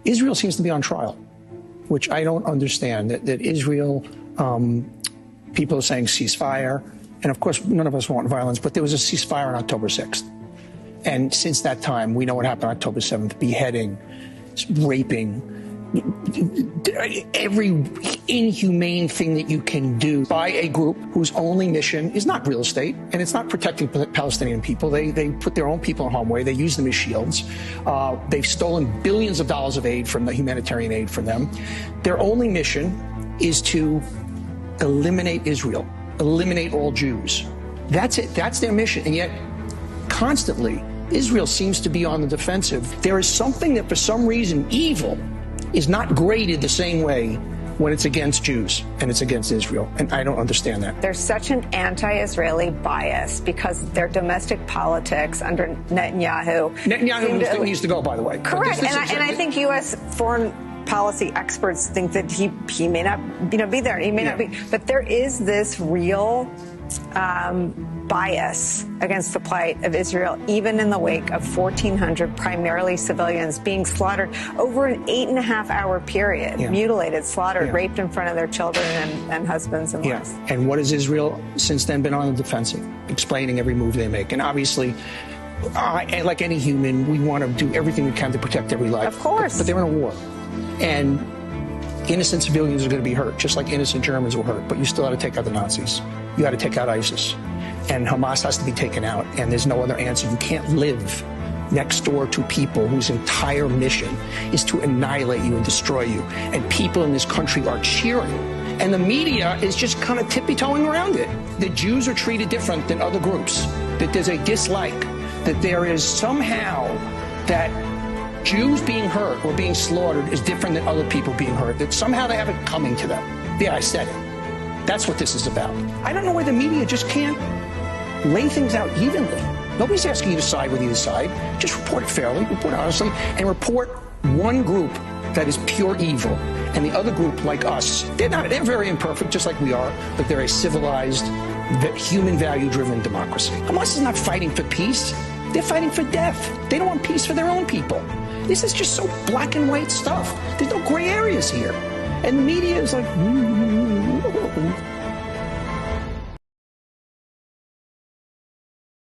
Israel seems to be on trial, which I don't understand. That Israel, people are saying ceasefire, and of course none of us want violence, but there was a ceasefire on October 6th. And since that time, we know what happened on October 7th, beheading, raping, every inhumane thing that you can do by a group whose only mission is not real estate, and it's not protecting Palestinian people. They put their own people in harm's way. They use them as shields. They've stolen billions of dollars of aid from the humanitarian aid from them. Their only mission is to eliminate Israel, eliminate all Jews. That's it. That's their mission. And yet, constantly, Israel seems to be on the defensive. There is something that, for some reason, evil is not graded the same way when it's against Jews and it's against Israel. And I don't understand that. There's such an anti-Israeli bias because their domestic politics under Netanyahu. Netanyahu needs to go, by the way. Correct. And I think U.S. foreign policy experts think that he may not be there. He may not be. But there is this real bias against the plight of Israel, even in the wake of 1,400 primarily civilians being slaughtered over an 8.5-hour period, mutilated, slaughtered, raped in front of their children and husbands and wives. And what has Israel since then been on the defensive, explaining every move they make? And obviously, like any human, we want to do everything we can to protect every life. Of course. But they're in a war. And innocent civilians are going to be hurt, just like innocent Germans were hurt. But you still got to take out the Nazis. You got to take out ISIS. And Hamas has to be taken out. And there's no other answer. You can't live next door to people whose entire mission is to annihilate you and destroy you. And people in this country are cheering. And the media is just kind of tippy-toeing around it. The Jews are treated different than other groups. That there's a dislike. That there is somehow that Jews being hurt or being slaughtered is different than other people being hurt. That somehow they have it coming to them. Yeah, I said it. That's what this is about. I don't know why the media just can't lay things out evenly. Nobody's asking you to side with either side. Just report it fairly, report honestly, and report one group that is pure evil, and the other group, like us, they're very imperfect, just like we are, but they're a civilized, human value-driven democracy. Hamas is not fighting for peace. They're fighting for death. They don't want peace for their own people. This is just so black and white stuff. There's no gray areas here. And the media is like,